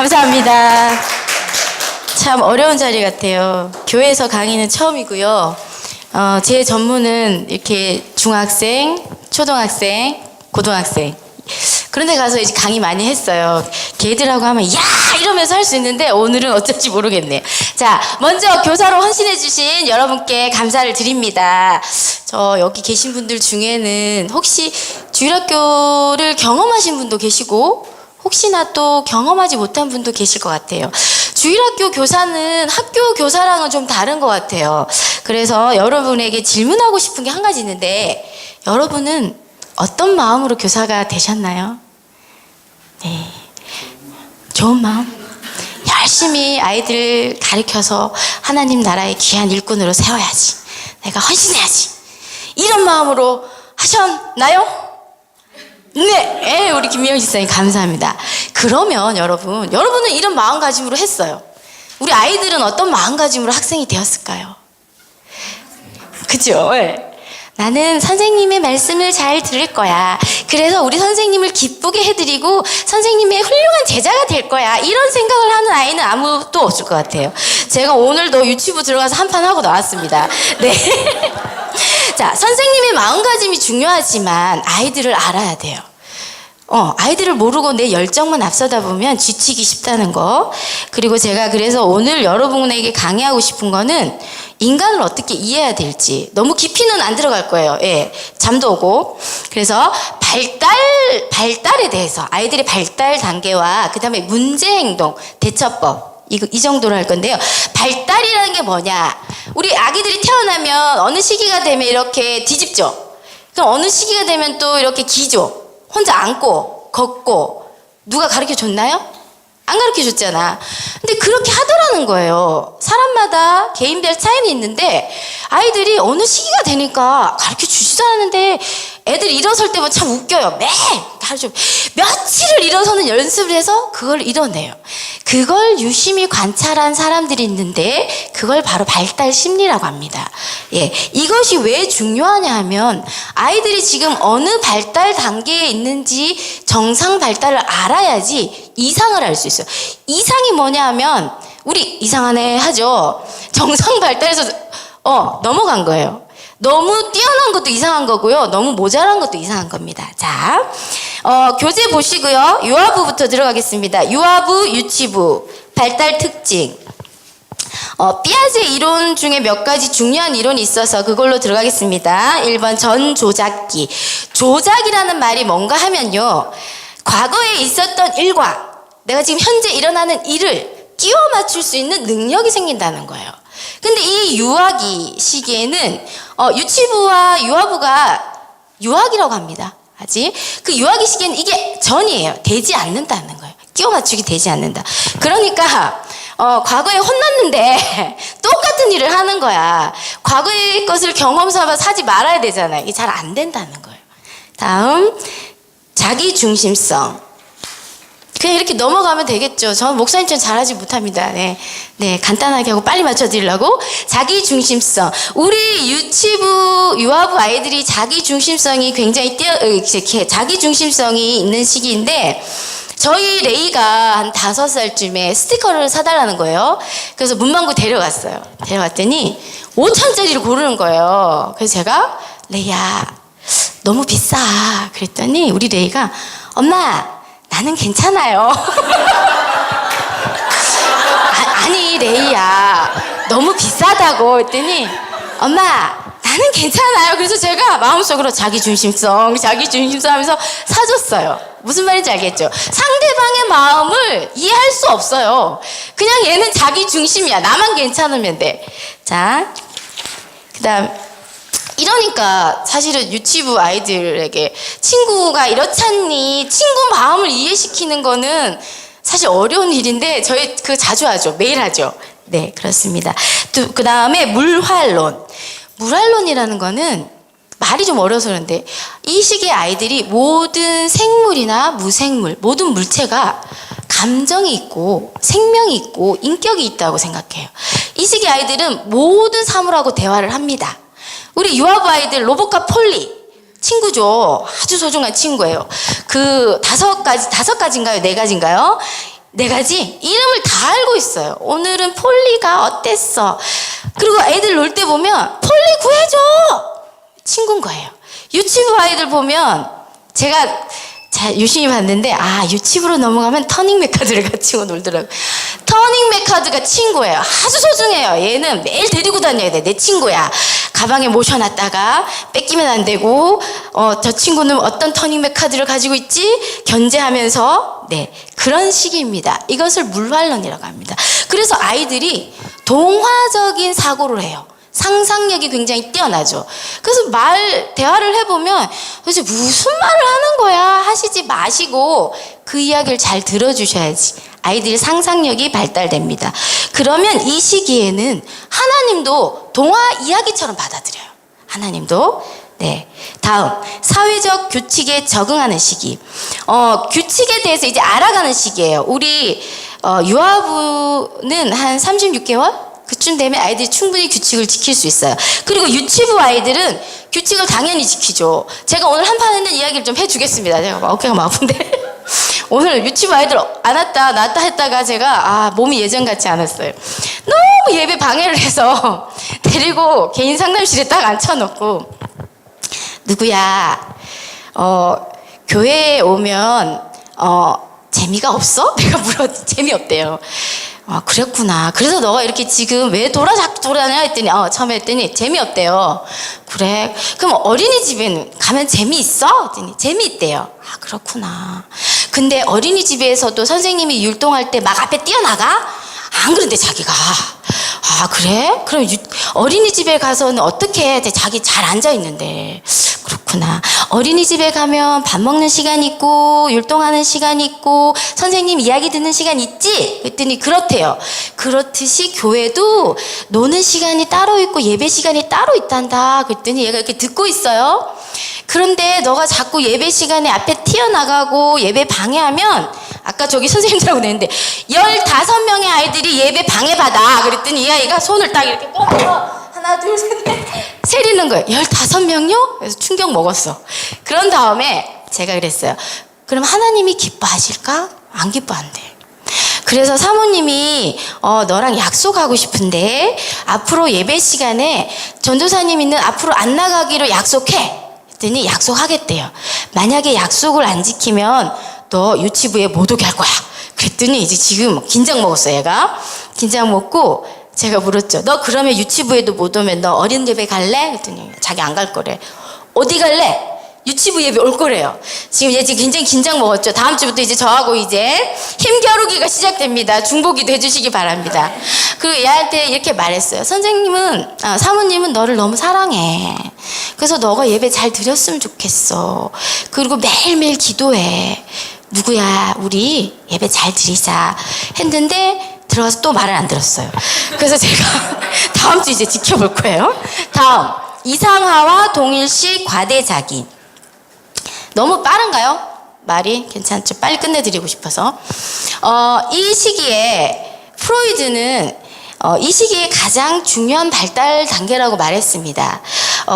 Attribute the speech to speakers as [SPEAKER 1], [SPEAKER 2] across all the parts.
[SPEAKER 1] 감사합니다. 참 어려운 자리 같아요. 교회에서 강의는 처음이고요. 제 전문은 이렇게 중학생, 초등학생, 고등학생 그런 데 가서 이제 강의 많이 했어요. 걔들하고 하면 야! 이러면서 할 수 있는데 오늘은 어쩔지 모르겠네요. 자, 먼저 교사로 헌신해 주신 여러분께 감사를 드립니다. 저 여기 계신 분들 중에는 혹시 주일학교를 경험하신 분도 계시고 혹시나 또 경험하지 못한 분도 계실 것 같아요. 주일학교 교사는 학교 교사랑은 좀 다른 것 같아요. 그래서 여러분에게 질문하고 싶은 게 한 가지 있는데 여러분은 어떤 마음으로 교사가 되셨나요? 네, 좋은 마음? 열심히 아이들 가르쳐서 하나님 나라의 귀한 일꾼으로 세워야지. 내가 헌신해야지. 이런 마음으로 하셨나요? 네, 우리 김미영 집사님 감사합니다. 그러면 여러분은 이런 마음가짐으로 했어요. 우리 아이들은 어떤 마음가짐으로 학생이 되었을까요? 그죠? 네. 나는 선생님의 말씀을 잘 들을 거야. 그래서 우리 선생님을 기쁘게 해드리고 선생님의 훌륭한 제자가 될 거야. 이런 생각을 하는 아이는 아무도 없을 것 같아요. 제가 오늘도 유치부 들어가서 한판 하고 나왔습니다. 네. 자, 선생님의 마음가짐이 중요하지만 아이들을 알아야 돼요. 아이들을 모르고 내 열정만 앞서다 보면 지치기 쉽다는 거. 그리고 제가 그래서 오늘 여러분에게 강의하고 싶은 거는 인간을 어떻게 이해해야 될지. 너무 깊이는 안 들어갈 거예요. 예, 잠도 오고. 그래서 발달에 대해서 아이들의 발달 단계와 그 다음에 문제 행동, 대처법 이 정도로 할 건데요. 발달이라는 게 뭐냐? 우리 아기들이 태어나면 어느 시기가 되면 이렇게 뒤집죠. 그럼 어느 시기가 되면 또 이렇게 기죠. 혼자 앉고 걷고 누가 가르쳐 줬나요? 안 가르쳐 줬잖아. 근데 그렇게 하더라는 거예요. 사람마다 개인별 차이는 있는데 아이들이 어느 시기가 되니까 가르쳐 주지도 않았는데 애들 일어설 때면 참 웃겨요. 하루 종일 며칠을 일어서는 연습을 해서 그걸 이뤄내요. 그걸 유심히 관찰한 사람들이 있는데 그걸 바로 발달 심리라고 합니다. 예, 이것이 왜 중요하냐 하면 아이들이 지금 어느 발달 단계에 있는지 정상 발달을 알아야지 이상을 알 수 있어요. 이상이 뭐냐 하면 우리 이상하네 하죠. 정상 발달에서 넘어간 거예요. 너무 뛰어난 것도 이상한 거고요. 너무 모자란 것도 이상한 겁니다. 자, 교재 보시고요. 유아부부터 들어가겠습니다. 유아부, 유치부, 발달 특징. 삐아제 이론 중에 몇 가지 중요한 이론이 있어서 그걸로 들어가겠습니다. 1번 전조작기. 조작이라는 말이 뭔가 하면요. 과거에 있었던 일과 내가 지금 현재 일어나는 일을 끼워 맞출 수 있는 능력이 생긴다는 거예요. 근데 이 유아기 시기에는 유치부와 유아부가 유아기라고 합니다. 아직 그 유아기 시기에는 이게 전이에요. 되지 않는다는 거예요. 끼워 맞추기 되지 않는다. 그러니까 과거에 혼났는데 똑같은 일을 하는 거야. 과거의 것을 경험 삼아 사지 말아야 되잖아요. 이게 잘 안 된다는 거예요. 다음 자기중심성. 그냥 이렇게 넘어가면 되겠죠. 저는 목사님처럼 잘하지 못합니다. 네, 간단하게 하고 빨리 맞춰드리려고. 자기중심성. 우리 유치부, 유아부 아이들이 자기중심성이 굉장히 자기중심성이 있는 시기인데 저희 레이가 한 5살쯤에 스티커를 사달라는 거예요. 그래서 문방구 데려갔어요. 데려갔더니 5,000짜리를 고르는 거예요. 그래서 제가 레이야 너무 비싸 그랬더니 우리 레이가 엄마 나는 괜찮아요. 아니 레이야 너무 비싸다고 했더니 엄마 나는 괜찮아요. 그래서 제가 마음속으로 자기중심성 하면서 사줬어요. 무슨 말인지 알겠죠? 상대방의 마음을 이해할 수 없어요. 그냥 얘는 자기중심이야. 나만 괜찮으면 돼. 자, 그 다음 이러니까 사실은 유치부 아이들에게 친구가 이렇잖니 친구 마음을 이해시키는 거는 사실 어려운 일인데 저희 자주 하죠. 매일 하죠. 네, 그렇습니다. 또 그 다음에 물활론. 물활론이라는 거는 말이 좀 어려서 그런데 이 시기의 아이들이 모든 생물이나 무생물, 모든 물체가 감정이 있고 생명이 있고 인격이 있다고 생각해요. 이 시기 아이들은 모든 사물하고 대화를 합니다. 우리 유아부 아이들 로봇과 폴리 친구죠. 아주 소중한 친구예요. 그 5가지인가요? 4가지인가요? 네 가지 이름을 다 알고 있어요. 오늘은 폴리가 어땠어? 그리고 애들 놀 때 보면 폴리 구해줘! 친구인 거예요. 유치부 아이들 보면 제가 잘 유심히 봤는데 유치부로 넘어가면 터닝 메카드를 가지고 놀더라고요. 터닝 메카드가 친구예요. 아주 소중해요. 얘는 매일 데리고 다녀야 돼. 내 친구야. 가방에 모셔놨다가 뺏기면 안 되고 저 친구는 어떤 터닝 메카드를 가지고 있지? 견제하면서 그런 시기입니다. 이것을 물활론이라고 합니다. 그래서 아이들이 동화적인 사고를 해요. 상상력이 굉장히 뛰어나죠. 그래서 대화를 해보면 도대체 무슨 말을 하는 거야 하시지 마시고 그 이야기를 잘 들어주셔야지 아이들의 상상력이 발달됩니다. 그러면 이 시기에는 하나님도 동화 이야기처럼 받아들여요. 하나님도. 다음 사회적 규칙에 적응하는 시기. 규칙에 대해서 이제 알아가는 시기예요. 우리 유아부는 한 36개월? 그쯤 되면 아이들이 충분히 규칙을 지킬 수 있어요. 그리고 유치부 아이들은 규칙을 당연히 지키죠. 제가 오늘 한판 했는 이야기를 좀 해주겠습니다. 제가 어깨가 막 아픈데 오늘 유치부 아이들 안 왔다 나왔다 했다가 제가 몸이 예전 같지 않았어요. 너무 예배 방해를 해서 데리고 개인 상담실에 딱 앉혀놓고 누구야 교회에 오면 재미가 없어? 내가 물었지. 재미없대요. 그랬구나. 그래서 너가 이렇게 지금 왜 자꾸 돌아다녀? 했더니 처음에 했더니 재미없대요. 그래. 그럼 어린이집에는 가면 재미있어? 했더니 재미있대요. 그렇구나. 근데 어린이집에서도 선생님이 율동할 때 막 앞에 뛰어나가? 안 그런데 자기가 그래? 그럼 어린이집에 가서는 어떻게 해? 자기 잘 앉아있는데. 그렇구나. 어린이집에 가면 밥 먹는 시간 있고 율동하는 시간 있고 선생님 이야기 듣는 시간 있지? 그랬더니 그렇대요. 그렇듯이 교회도 노는 시간이 따로 있고 예배 시간이 따로 있단다. 그랬더니 얘가 이렇게 듣고 있어요. 그런데 너가 자꾸 예배 시간에 앞에 튀어나가고 예배 방해하면 아까 저기 선생님들하고 냈는데 15명의 아이들이 예배 방해받아. 그랬더니 이 아이가 손을 딱 이렇게 뻗어서 하나 둘 셋 넷 세리는 거예요. 15명요? 그래서 충격 먹었어. 그런 다음에 제가 그랬어요. 그럼 하나님이 기뻐하실까? 안 기뻐한대. 그래서 사모님이 너랑 약속하고 싶은데 앞으로 예배 시간에 전도사님이는 앞으로 안 나가기로 약속해. 그랬더니 약속하겠대요. 만약에 약속을 안 지키면 너 유치부에 못 오게 할 거야. 그랬더니 이제 지금 긴장 먹었어. 얘가 긴장 먹고 제가 물었죠. 너 그러면 유치부에도 못 오면 너 어린 예배 갈래? 그랬더니 자기 안 갈 거래. 어디 갈래? 유치부 예배 올 거래요. 지금 얘 지금 굉장히 긴장 먹었죠. 다음 주부터 이제 저하고 이제 힘겨루기가 시작됩니다. 중보기도 해주시기 바랍니다. 그리고 얘한테 이렇게 말했어요. 선생님은 사모님은 너를 너무 사랑해. 그래서 너가 예배 잘 드렸으면 좋겠어. 그리고 매일매일 기도해. 누구야 우리 예배 잘 드리자 했는데 들어가서 또 말을 안 들었어요. 그래서 제가 다음 주 이제 지켜볼 거예요. 다음 이상화와 동일시 과대자기. 너무 빠른가요? 말이 괜찮죠? 빨리 끝내드리고 싶어서 이 시기에 프로이드는 이 시기에 가장 중요한 발달 단계라고 말했습니다.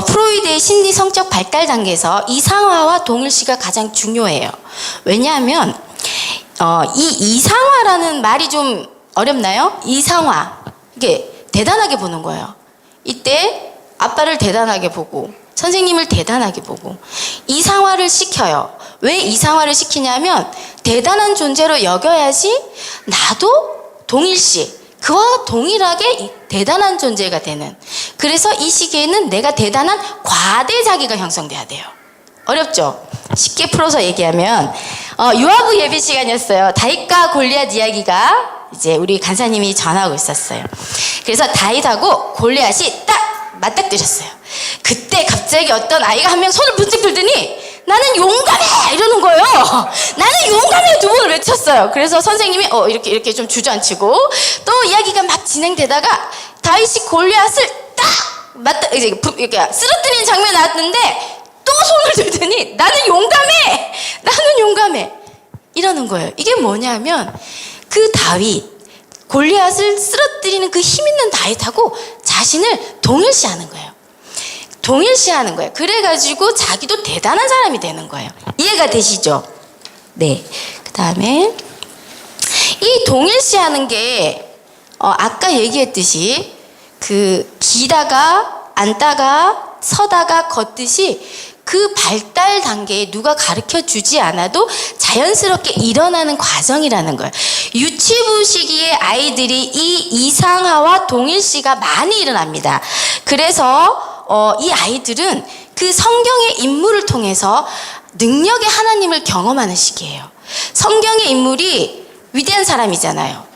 [SPEAKER 1] 프로이드의 심리 성적 발달 단계에서 이상화와 동일시가 가장 중요해요. 왜냐하면 이 이상화라는 말이 좀 어렵나요? 이상화. 이게 대단하게 보는 거예요. 이때 아빠를 대단하게 보고 선생님을 대단하게 보고 이상화를 시켜요. 왜 이상화를 시키냐면 대단한 존재로 여겨야지 나도 동일시 그와 동일하게 대단한 존재가 되는. 그래서 이 시기에는 내가 대단한 과대자기가 형성돼야 돼요. 어렵죠? 쉽게 풀어서 얘기하면 유아부 예배 시간이었어요. 다윗과 골리앗 이야기가 이제 우리 간사님이 전하고 있었어요. 그래서 다윗하고 골리앗이 딱 맞닥뜨렸어요. 그때 갑자기 어떤 아이가 한 명 손을 번쩍 들더니 나는 용감해! 이러는 거예요. 나는 용감해! 두 번을 외쳤어요. 그래서 선생님이 이렇게 좀 주저앉히고 또 이야기가 막 진행되다가 다윗이 골리앗을 딱 이렇게 쓰러뜨리는 장면이 나왔는데 또 손을 들더니 나는 용감해! 나는 용감해! 이러는 거예요. 이게 뭐냐면 그 다윗, 골리앗을 쓰러뜨리는 그 힘 있는 다윗하고 자신을 동일시하는 거예요. 동일시하는 거예요. 그래가지고 자기도 대단한 사람이 되는 거예요. 이해가 되시죠? 네. 그 다음에 이 동일시하는 게 아까 얘기했듯이 그 기다가 앉다가 서다가 걷듯이 그 발달 단계에 누가 가르쳐 주지 않아도 자연스럽게 일어나는 과정이라는 거예요. 유치부 시기에 아이들이 이 이상화와 동일시가 많이 일어납니다. 그래서 이 아이들은 그 성경의 인물을 통해서 능력의 하나님을 경험하는 시기예요. 성경의 인물이 위대한 사람이잖아요.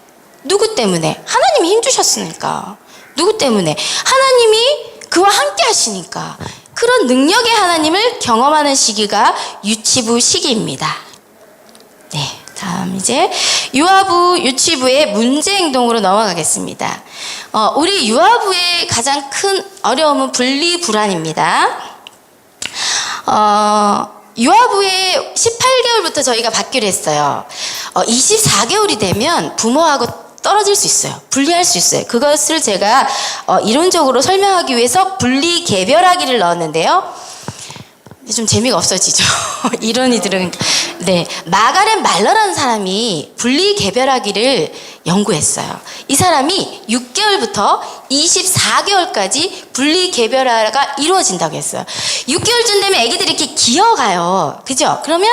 [SPEAKER 1] 누구 때문에? 하나님이 힘주셨으니까. 누구 때문에? 하나님이 그와 함께 하시니까. 그런 능력의 하나님을 경험하는 시기가 유치부 시기입니다. 네, 다음 이제 유아부, 유치부의 문제 행동으로 넘어가겠습니다. 우리 유아부의 가장 큰 어려움은 분리불안입니다. 유아부에 18개월부터 저희가 받기로 했어요. 24개월이 되면 부모하고 떨어질 수 있어요. 분리할 수 있어요. 그것을 제가 이론적으로 설명하기 위해서 분리개별하기를 넣었는데요. 좀 재미가 없어지죠. 이론이 들으니까. 네, 마가렛 말러라는 사람이 분리개별하기를 연구했어요. 이 사람이 6개월부터 24개월까지 분리개별화가 이루어진다고 했어요. 6개월쯤 되면 애기들이 이렇게 기어가요. 그죠? 그러면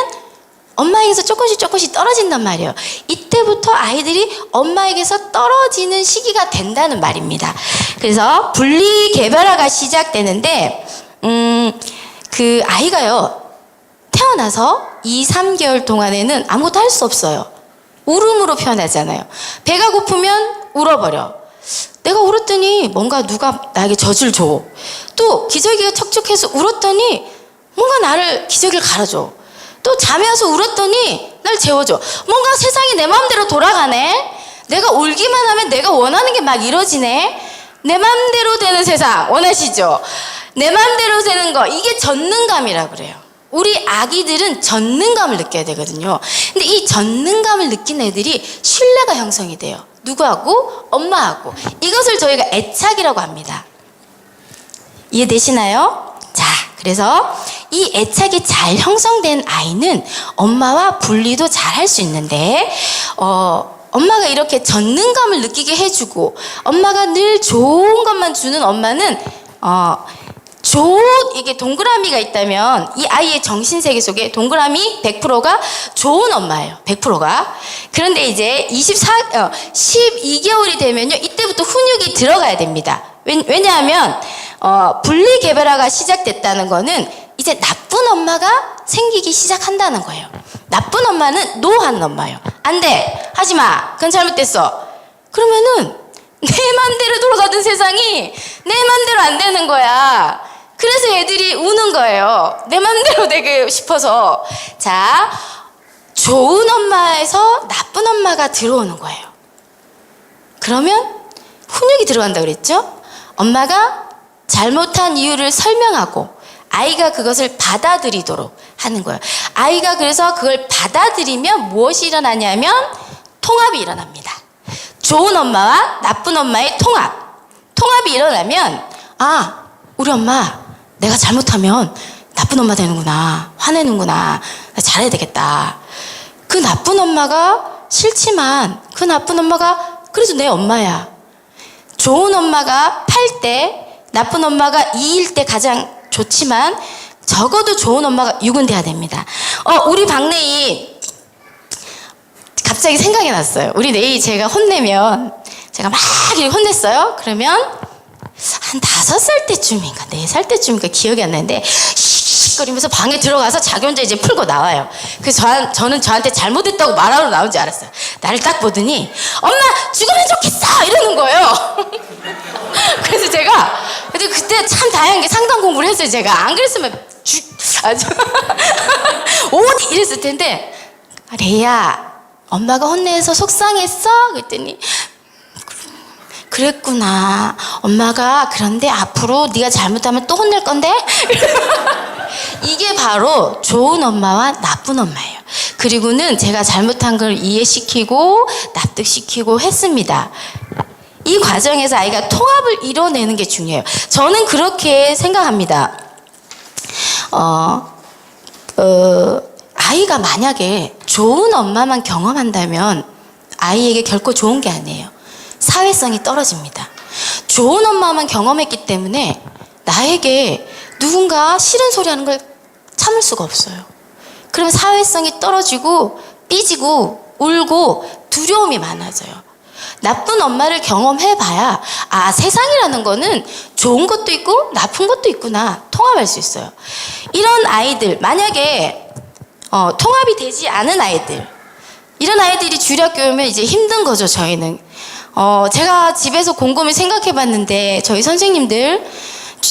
[SPEAKER 1] 엄마에게서 조금씩 떨어진단 말이에요. 이때부터 아이들이 엄마에게서 떨어지는 시기가 된다는 말입니다. 그래서 분리개별화가 시작되는데 그 아이가요 태어나서 2, 3개월 동안에는 아무것도 할 수 없어요. 울음으로 표현하잖아요. 배가 고프면 울어버려. 내가 울었더니 뭔가 누가 나에게 젖을 줘. 또 기저귀가 척척해서 울었더니 뭔가 나를 기저귀를 갈아줘. 또 잠에 와서 울었더니 날 재워줘. 뭔가 세상이 내 마음대로 돌아가네. 내가 울기만 하면 내가 원하는 게 막 이루어지네. 내 마음대로 되는 세상 원하시죠? 내 마음대로 되는 거, 이게 전능감이라고 그래요. 우리 아기들은 전능감을 느껴야 되거든요. 근데 이 전능감을 느낀 애들이 신뢰가 형성이 돼요. 누구하고? 엄마하고. 이것을 저희가 애착이라고 합니다. 이해되시나요? 자, 그래서 이 애착이 잘 형성된 아이는 엄마와 분리도 잘 할 수 있는데 엄마가 이렇게 전능감을 느끼게 해주고 엄마가 늘 좋은 것만 주는 엄마는 이게 동그라미가 있다면 이 아이의 정신세계 속에 동그라미 100%가 좋은 엄마예요. 100%가. 그런데 이제 12개월이 되면요. 이때부터 훈육이 들어가야 됩니다. 왜냐하면 분리개별화가 시작됐다는 거는 이제 나쁜 엄마가 생기기 시작한다는 거예요. 나쁜 엄마는 노 하는 엄마예요. 안 돼. 하지 마. 그건 잘못됐어. 그러면은 내 맘대로 돌아가던 세상이 내 맘대로 안 되는 거야. 그래서 애들이 우는 거예요. 내 맘대로 되고 싶어서. 자, 좋은 엄마에서 나쁜 엄마가 들어오는 거예요. 그러면 훈육이 들어간다고 그랬죠? 엄마가 잘못한 이유를 설명하고 아이가 그것을 받아들이도록 하는 거예요. 아이가 그래서 그걸 받아들이면 무엇이 일어나냐면 통합이 일어납니다. 좋은 엄마와 나쁜 엄마의 통합이 일어나면 우리 엄마 내가 잘못하면 나쁜 엄마 되는구나, 화내는구나, 나 잘해야 되겠다. 그 나쁜 엄마가 싫지만 그 나쁜 엄마가 그래도 내 엄마야. 좋은 엄마가 8대, 나쁜 엄마가 2일 때 가장 좋지만 적어도 좋은 엄마가 6은 돼야 됩니다. 우리 박내이 갑자기 생각이 났어요. 우리 내이 제가 혼내면 제가 막 이렇게 혼냈어요. 그러면 한 5살 때쯤인가 4살 때쯤인가 기억이 안 나는데 씩거리면서 방에 들어가서 자기 혼자 이제 풀고 나와요. 그래서 저는 저한테 잘못했다고 말하러 나온 줄 알았어요. 나를 딱 보더니 엄마 죽으면 좋겠어 이러는 거예요. 그래서 제가 그때 참 다양한 게 상담 공부를 했어요. 제가 안 그랬으면 어디 이랬을 텐데 레이야 엄마가 혼내서 속상했어? 그랬더니 그랬구나. 엄마가 그런데 앞으로 네가 잘못하면 또 혼낼 건데? 이게 바로 좋은 엄마와 나쁜 엄마예요. 그리고는 제가 잘못한 걸 이해시키고 납득시키고 했습니다. 이 과정에서 아이가 통합을 이뤄내는 게 중요해요. 저는 그렇게 생각합니다. 아이가 만약에 좋은 엄마만 경험한다면 아이에게 결코 좋은 게 아니에요. 사회성이 떨어집니다. 좋은 엄마만 경험했기 때문에 나에게 누군가 싫은 소리 하는 걸 참을 수가 없어요. 그러면 사회성이 떨어지고 삐지고 울고 두려움이 많아져요. 나쁜 엄마를 경험해봐야 세상이라는 거는 좋은 것도 있고 나쁜 것도 있구나 통합할 수 있어요. 이런 아이들 만약에 통합이 되지 않은 아이들, 이런 아이들이 주일학교 오면 이제 힘든 거죠. 저희는 제가 집에서 곰곰이 생각해봤는데 저희 선생님들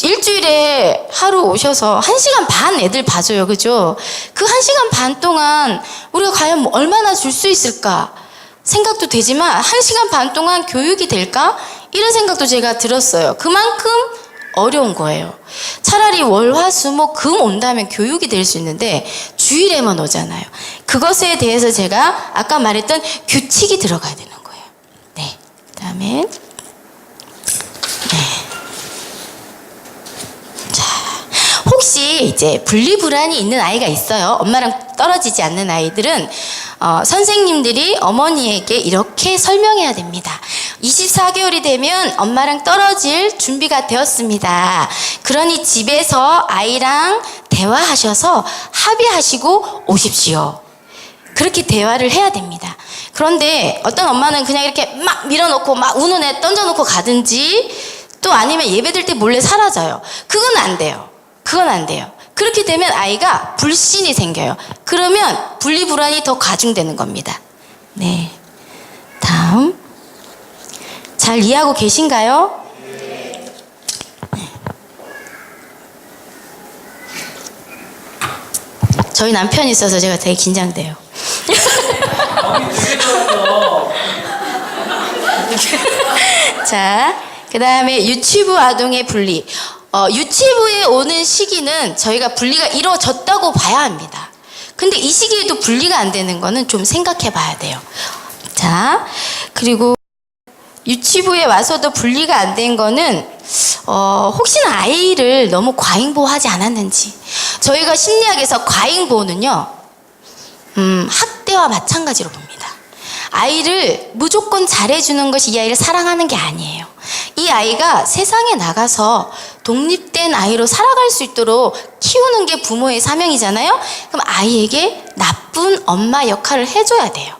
[SPEAKER 1] 일주일에 하루 오셔서 1시간 반 애들 봐줘요. 그죠? 그 1시간 반 동안 우리가 과연 얼마나 줄 수 있을까 생각도 되지만 1시간 반 동안 교육이 될까? 이런 생각도 제가 들었어요. 그만큼 어려운 거예요. 차라리 월, 화, 수, 목, 금 온다면 교육이 될 수 있는데 주일에만 오잖아요. 그것에 대해서 제가 아까 말했던 규칙이 들어가야 되는 거예요. 네. 그다음에 혹시 이제 분리불안이 있는 아이가 있어요. 엄마랑 떨어지지 않는 아이들은 선생님들이 어머니에게 이렇게 설명해야 됩니다. 24개월이 되면 엄마랑 떨어질 준비가 되었습니다. 그러니 집에서 아이랑 대화하셔서 합의하시고 오십시오. 그렇게 대화를 해야 됩니다. 그런데 어떤 엄마는 그냥 이렇게 막 밀어놓고 막 우는 애 던져놓고 가든지 또 아니면 예배드릴 때 몰래 사라져요. 그건 안 돼요. 그건 안 돼요. 그렇게 되면 아이가 불신이 생겨요. 그러면 분리불안이 더 가중되는 겁니다. 네. 다음. 잘 이해하고 계신가요? 네. 저희 남편이 있어서 제가 되게 긴장돼요. 자, 그 다음에 유치부 아동의 분리. 유치부에 오는 시기는 저희가 분리가 이루어졌다고 봐야 합니다. 근데 이 시기에도 분리가 안 되는 거는 좀 생각해 봐야 돼요. 자, 그리고 유치부에 와서도 분리가 안 된 거는 혹시나 아이를 너무 과잉보호하지 않았는지. 저희가 심리학에서 과잉보호는요 학대와 마찬가지로 봅니다. 아이를 무조건 잘해주는 것이 이 아이를 사랑하는 게 아니에요. 이 아이가 세상에 나가서 독립된 아이로 살아갈 수 있도록 키우는 게 부모의 사명이잖아요. 그럼 아이에게 나쁜 엄마 역할을 해줘야 돼요.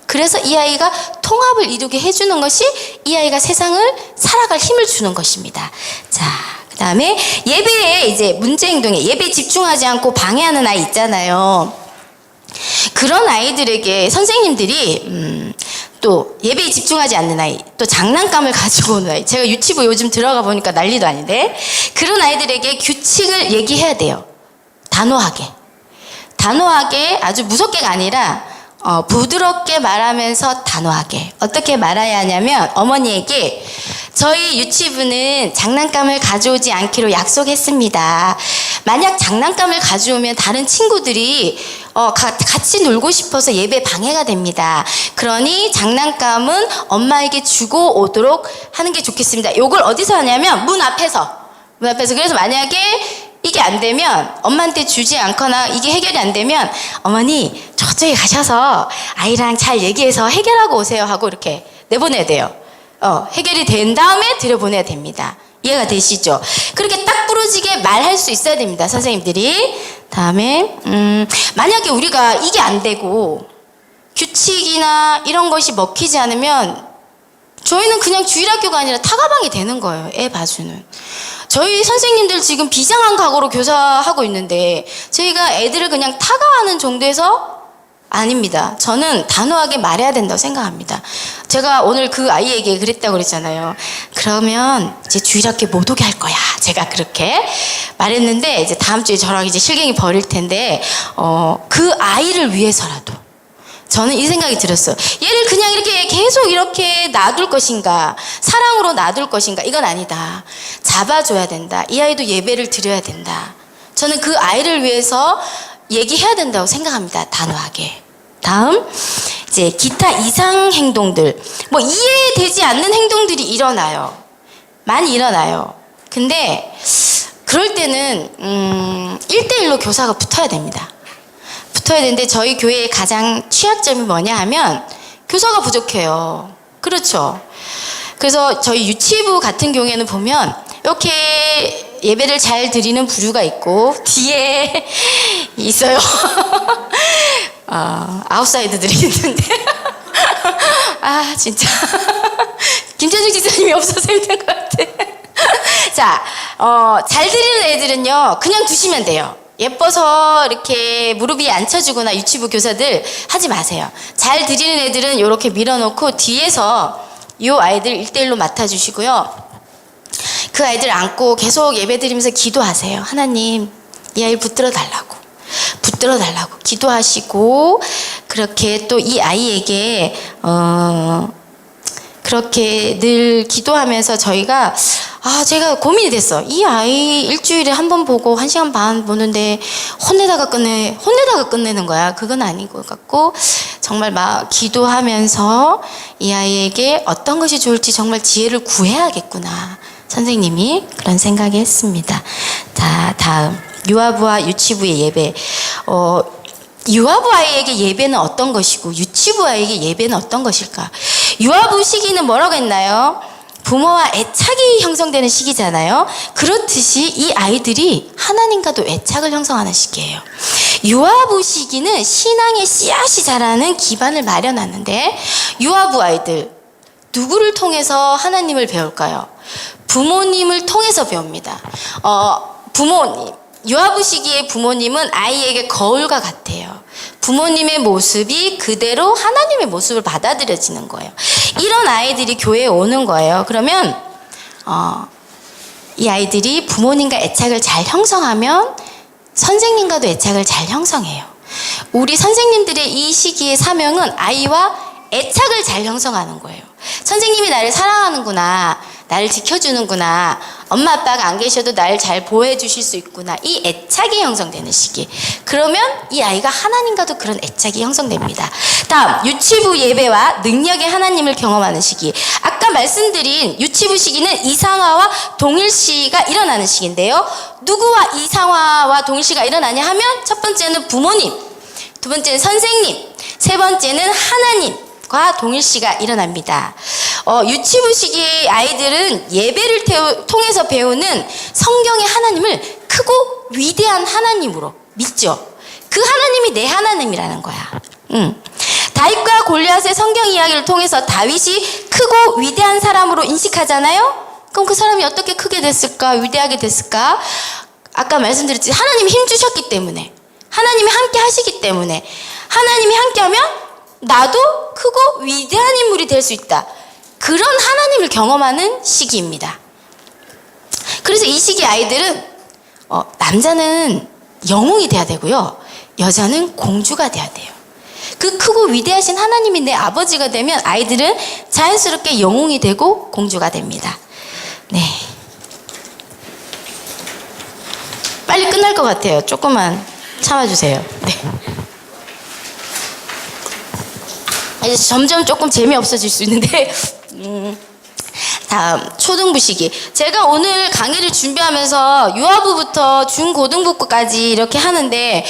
[SPEAKER 1] 그래서 이 아이가 통합을 이루게 해주는 것이 이 아이가 세상을 살아갈 힘을 주는 것입니다. 자, 그 다음에 예배에 이제 문제 행동에 예배에 집중하지 않고 방해하는 아이 있잖아요. 그런 아이들에게 선생님들이 또 예배에 집중하지 않는 아이, 또 장난감을 가지고 오는 아이, 제가 유치부 요즘 들어가 보니까 난리도 아닌데 그런 아이들에게 규칙을 얘기해야 돼요. 단호하게 아주 무섭게가 아니라 부드럽게 말하면서 단호하게. 어떻게 말해야 하냐면 어머니에게 저희 유치부는 장난감을 가져오지 않기로 약속했습니다. 만약 장난감을 가져오면 다른 친구들이 같이 놀고 싶어서 예배 방해가 됩니다. 그러니 장난감은 엄마에게 주고 오도록 하는 게 좋겠습니다. 이걸 어디서 하냐면 문 앞에서. 그래서 만약에 이게 안 되면 엄마한테 주지 않거나 이게 해결이 안 되면 어머니 저쪽에 가셔서 아이랑 잘 얘기해서 해결하고 오세요 하고 이렇게 내보내야 돼요. 해결이 된 다음에 들여보내야 됩니다. 이해가 되시죠? 그렇게 딱 부러지게 말할 수 있어야 됩니다. 선생님들이. 다음에 만약에 우리가 이게 안 되고 규칙이나 이런 것이 먹히지 않으면 저희는 그냥 주일학교가 아니라 타가방이 되는 거예요. 애 봐주는. 저희 선생님들 지금 비장한 각오로 교사하고 있는데 저희가 애들을 그냥 타가하는 정도에서 아닙니다. 저는 단호하게 말해야 된다고 생각합니다. 제가 오늘 그 아이에게 그랬다고 그랬잖아요. 그러면 이제 주일학교 못 오게 할 거야. 제가 그렇게 말했는데 이제 다음 주에 저랑 이제 실갱이 벌일 텐데 그 아이를 위해서라도 저는 이 생각이 들었어요. 얘를 그냥 이렇게 계속 이렇게 놔둘 것인가, 사랑으로 놔둘 것인가, 이건 아니다. 잡아줘야 된다. 이 아이도 예배를 드려야 된다. 저는 그 아이를 위해서 얘기해야 된다고 생각합니다. 단호하게. 다음, 이제 기타 이상 행동들. 뭐 이해되지 않는 행동들이 일어나요. 많이 일어나요. 근데 그럴 때는 1대1로 교사가 붙어야 됩니다. 붙어야 되는데 저희 교회의 가장 취약점이 뭐냐 하면 교사가 부족해요. 그렇죠. 그래서 저희 유치부 같은 경우에는 보면 이렇게 예배를 잘 드리는 부류가 있고 뒤에 있어요. 아웃사이드들이 있는데 아 진짜 김태중 집사님이 없어서 힘든 것 같아. 자, 잘 드리는 애들은요 그냥 두시면 돼요. 예뻐서 이렇게 무릎 위에 앉혀주거나 유치부 교사들 하지 마세요. 잘 드리는 애들은 이렇게 밀어놓고 뒤에서 이 아이들 1대1로 맡아주시고요. 그 아이들 안고 계속 예배드리면서 기도하세요. 하나님, 이 아이를 붙들어 달라고 기도하시고, 그렇게 또 이 아이에게 그렇게 늘 기도하면서 저희가 제가 고민이 됐어. 이 아이 일주일에 한 번 보고 1시간 반 보는데 혼내다가 끝내는 거야. 그건 아닌 것 같고, 정말 막 기도하면서 이 아이에게 어떤 것이 좋을지 정말 지혜를 구해야겠구나. 선생님이 그런 생각이 했습니다. 자, 다음 유아부와 유치부의 예배. 유아부 아이에게 예배는 어떤 것이고 유치부 아이에게 예배는 어떤 것일까? 유아부 시기는 뭐라고 했나요? 부모와 애착이 형성되는 시기잖아요. 그렇듯이 이 아이들이 하나님과도 애착을 형성하는 시기예요. 유아부 시기는 신앙의 씨앗이 자라는 기반을 마련하는데, 유아부 아이들 누구를 통해서 하나님을 배울까요? 부모님을 통해서 배웁니다. 부모님, 유아부 시기의 부모님은 아이에게 거울과 같아요. 부모님의 모습이 그대로 하나님의 모습을 받아들여지는 거예요. 이런 아이들이 교회에 오는 거예요. 그러면 이 아이들이 부모님과 애착을 잘 형성하면 선생님과도 애착을 잘 형성해요. 우리 선생님들의 이 시기의 사명은 아이와 애착을 잘 형성하는 거예요. 선생님이 나를 사랑하는구나, 나를 지켜주는구나, 엄마 아빠가 안 계셔도 나를 잘 보호해 주실 수 있구나, 이 애착이 형성되는 시기. 그러면 이 아이가 하나님과도 그런 애착이 형성됩니다. 다음, 유치부 예배와 능력의 하나님을 경험하는 시기. 아까 말씀드린 유치부 시기는 이상화와 동일시가 일어나는 시기인데요, 누구와 이상화와 동일시가 일어나냐 하면 첫 번째는 부모님, 두 번째는 선생님, 세 번째는 하나님 과 동일시가 일어납니다. 유치부 시기의 아이들은 예배를 통해서 배우는 성경의 하나님을 크고 위대한 하나님으로 믿죠. 그 하나님이 내 하나님이라는 거야. 다윗과 골리앗의 성경 이야기를 통해서 다윗이 크고 위대한 사람으로 인식하잖아요. 그럼 그 사람이 어떻게 크게 됐을까, 위대하게 됐을까? 아까 말씀드렸지, 하나님이 힘 주셨기 때문에, 하나님이 함께 하시기 때문에, 하나님이 함께하면 나도 크고 위대한 인물이 될 수 있다. 그런 하나님을 경험하는 시기입니다. 그래서 이 시기 아이들은 남자는 영웅이 돼야 되고요, 여자는 공주가 돼야 돼요. 그 크고 위대하신 하나님이 내 아버지가 되면 아이들은 자연스럽게 영웅이 되고 공주가 됩니다. 네, 빨리 끝날 것 같아요. 조금만 참아주세요. 네. 이제 점점 조금 재미없어질 수 있는데, 다음 초등부 시기. 제가 오늘 강의를 준비하면서 유아부부터 중고등부까지 이렇게 하는데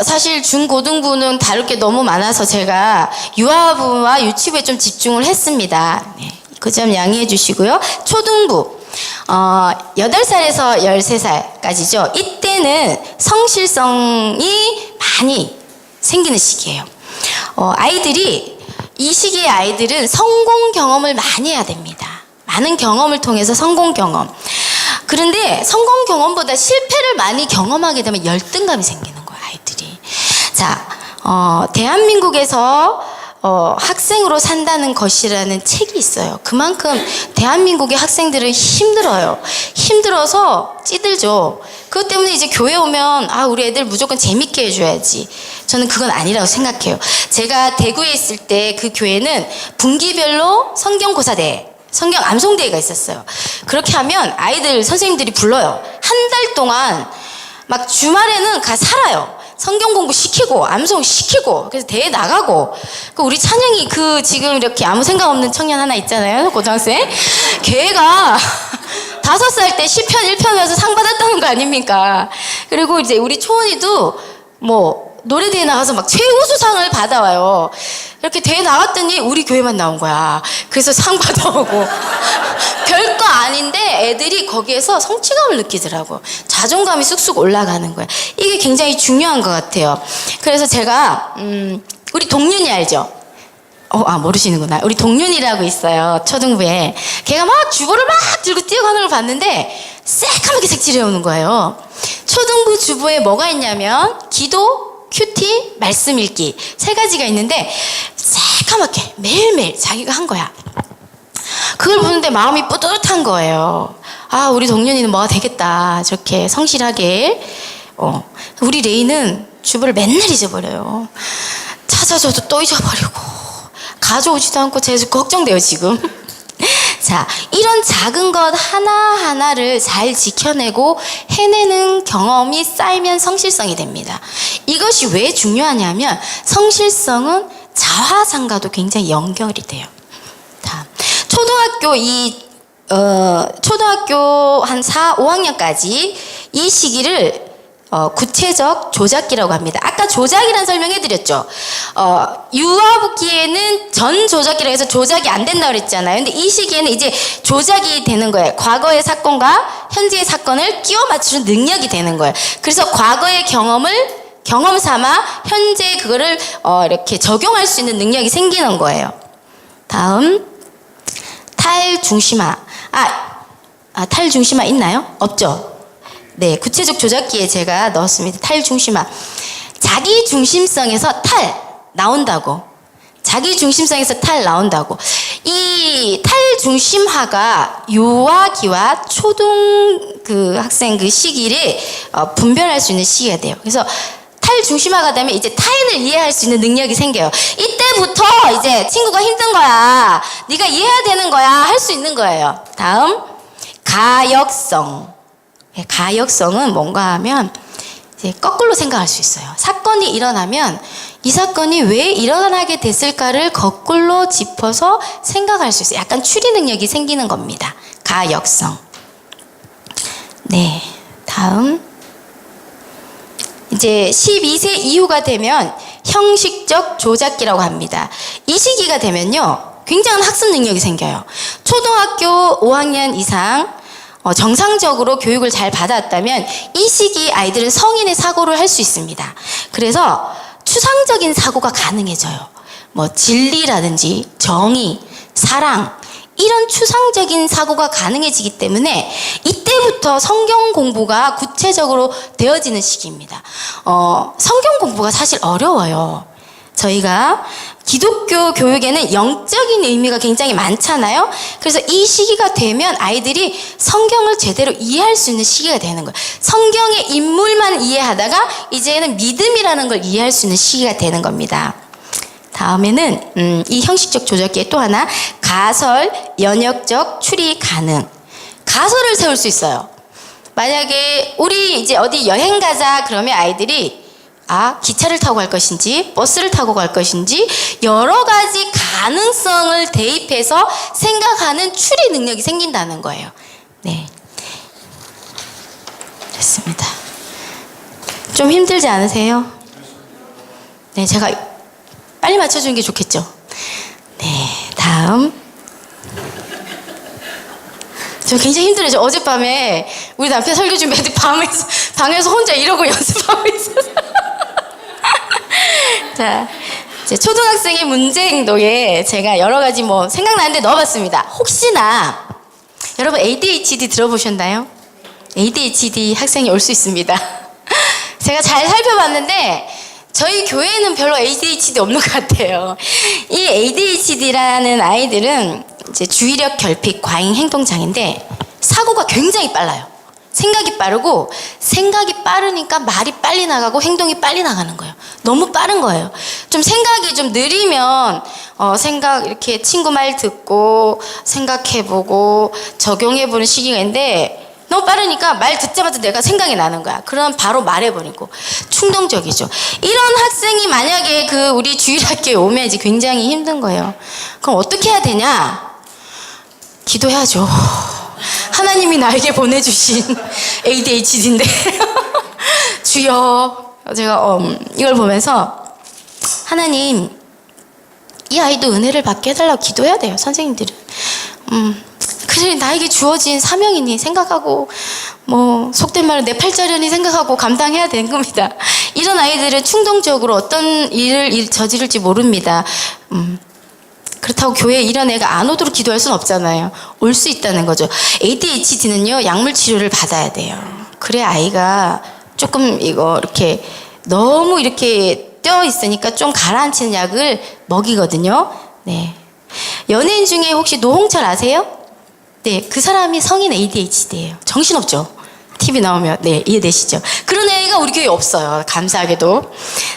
[SPEAKER 1] 사실 중고등부는 다룰 게 너무 많아서 제가 유아부와 유치부에 좀 집중을 했습니다. 네, 그 점 양해해 주시고요. 초등부 8살에서 13살까지죠. 이때는 성실성이 많이 생기는 시기예요. 아이들이, 이 시기의 아이들은 성공 경험을 많이 해야 됩니다. 많은 경험을 통해서 성공 경험. 그런데 성공 경험보다 실패를 많이 경험하게 되면 열등감이 생기는 거예요, 아이들이. 자, 대한민국에서 학생으로 산다는 것이라는 책이 있어요. 그만큼 대한민국의 학생들은 힘들어요. 힘들어서 찌들죠. 그것 때문에 이제 교회 오면 우리 애들 무조건 재밌게 해줘야지. 저는 그건 아니라고 생각해요. 제가 대구에 있을 때 그 교회는 분기별로 성경고사대회, 성경 암송대회가 있었어요. 그렇게 하면 아이들 선생님들이 불러요. 한 달 동안 막 주말에는 살아요. 성경 공부 시키고 암송 시키고, 그래서 대회 나가고. 우리 찬영이 지금 이렇게 아무 생각 없는 청년 하나 있잖아요, 고등학생. 걔가 5살 때 시편 1편에서 상 받았다는 거 아닙니까? 그리고 이제 우리 초원이도 노래대회 나가서 막 최우수상을 받아와요. 이렇게 대회 나갔더니 우리 교회만 나온 거야. 그래서 상 받아오고 별거 아닌데 애들이 거기에서 성취감을 느끼더라고. 자존감이 쑥쑥 올라가는 거야. 이게 굉장히 중요한 것 같아요. 그래서 제가 우리 동윤이 알죠? 모르시는구나. 우리 동윤이라고 있어요. 초등부에. 걔가 막 주보를 막 들고 뛰어가는 걸 봤는데 새까맣게 색칠해 오는 거예요. 초등부 주보에 뭐가 있냐면 기도, 큐티, 말씀 읽기 3가지가 있는데 새까맣게 매일매일 자기가 한 거야. 그걸 보는데 마음이 뿌듯한 거예요. 우리 동윤이는 뭐가 되겠다. 저렇게 성실하게. 우리 레이는 주보를 맨날 잊어버려요. 찾아줘도 또 잊어버리고 가져오지도 않고 제가 걱정돼요 지금. 자, 이런 작은 것 하나하나를 잘 지켜내고 해내는 경험이 쌓이면 성실성이 됩니다. 이것이 왜 중요하냐면 성실성은 자화상과도 굉장히 연결이 돼요. 자, 초등학교 한 4, 5학년까지 이 시기를 구체적 조작기라고 합니다. 아까 조작이란 설명해드렸죠. 유아부기에는 전 조작기라고 해서 조작이 안 된다고 그랬잖아요. 근데 이 시기에는 이제 조작이 되는 거예요. 과거의 사건과 현재의 사건을 끼워 맞추는 능력이 되는 거예요. 그래서 과거의 경험 삼아 현재 그거를 이렇게 적용할 수 있는 능력이 생기는 거예요. 다음, 탈중심화. 탈중심화 있나요? 없죠? 네, 구체적 조작기에 제가 넣었습니다. 탈중심화. 자기 중심성에서 나온다고. 자기 중심성에서 나온다고. 이 탈중심화가 유아기와 초등 학생 시기를 분별할 수 있는 시기가 돼요. 그래서 탈중심화가 되면 이제 타인을 이해할 수 있는 능력이 생겨요. 이때부터 이제 친구가 힘든 거야. 네가 이해해야 되는 거야. 할 수 있는 거예요. 다음, 가역성. 가역성은 뭔가 하면 이제 거꾸로 생각할 수 있어요. 사건이 일어나면 이 사건이 왜 일어나게 됐을까를 거꾸로 짚어서 생각할 수 있어요. 약간 추리 능력이 생기는 겁니다. 가역성. 네, 다음. 이제 12세 이후가 되면 형식적 조작기라고 합니다. 이 시기가 되면요, 굉장한 학습 능력이 생겨요. 초등학교 5학년 이상 정상적으로 교육을 잘 받았다면 이 시기 아이들은 성인의 사고를 할 수 있습니다. 그래서 추상적인 사고가 가능해져요. 진리라든지 정의, 사랑, 이런 추상적인 사고가 가능해지기 때문에 이때부터 성경 공부가 구체적으로 되어지는 시기입니다. 성경 공부가 사실 어려워요. 저희가 기독교 교육에는 영적인 의미가 굉장히 많잖아요. 그래서 이 시기가 되면 아이들이 성경을 제대로 이해할 수 있는 시기가 되는 거예요. 성경의 인물만 이해하다가 이제는 믿음이라는 걸 이해할 수 있는 시기가 되는 겁니다. 다음에는 이 형식적 조작기에 또 하나, 가설, 연역적 추리 가능. 가설을 세울 수 있어요. 만약에 우리 이제 어디 여행 가자 그러면 아이들이 기차를 타고 갈 것인지 버스를 타고 갈 것인지 여러 가지 가능성을 대입해서 생각하는 추리 능력이 생긴다는 거예요. 네, 됐습니다. 좀 힘들지 않으세요? 네, 제가 빨리 맞춰주는 게 좋겠죠? 네, 다음. 저 굉장히 힘들어요. 어젯밤에 우리 남편 설교 준비할 때 방에서 혼자 이러고 연습하고 있었어요. 자, 이제 초등학생의 문제 행동에 제가 여러 가지 생각나는데 넣어봤습니다. 혹시나 여러분 ADHD 들어보셨나요? ADHD 학생이 올 수 있습니다. 제가 잘 살펴봤는데 저희 교회는 별로 ADHD 없는 것 같아요. 이 ADHD라는 아이들은 이제 주의력 결핍 과잉 행동장애인데 사고가 굉장히 빨라요. 생각이 빠르고 생각이 빠르니까 말이 빨리 나가고 행동이 빨리 나가는 거예요. 너무 빠른 거예요. 좀 생각이 좀 느리면 생각 이렇게 친구 말 듣고 생각해보고 적용해보는 시기가 있는데 너무 빠르니까 말 듣자마자 내가 생각이 나는 거야. 그럼 바로 말해버리고 충동적이죠. 이런 학생이 만약에 우리 주일학교에 오면 이제 굉장히 힘든 거예요. 그럼 어떻게 해야 되냐? 기도해야죠. 하나님이 나에게 보내주신 ADHD인데 주여, 제가 이걸 보면서 하나님, 이 아이도 은혜를 받게 해달라고 기도해야 돼요, 선생님들은. 그래, 나에게 주어진 사명이니 생각하고, 뭐, 속된 말로 내 팔자련이 생각하고 감당해야 되는 겁니다. 이런 아이들은 충동적으로 어떤 일을 저지를지 모릅니다. 그렇다고 교회에 이런 애가 안 오도록 기도할 수는 없잖아요. 올 수 있다는 거죠. ADHD는요, 약물 치료를 받아야 돼요. 그래, 아이가 조금 이렇게 너무 이렇게 떠 있으니까 좀 가라앉히는 약을 먹이거든요. 네. 연예인 중에 혹시 노홍철 아세요? 네, 그 사람이 성인 ADHD예요. 정신없죠? TV 나오면. 네, 이해되시죠? 그런 애가 우리 교회에 없어요. 감사하게도.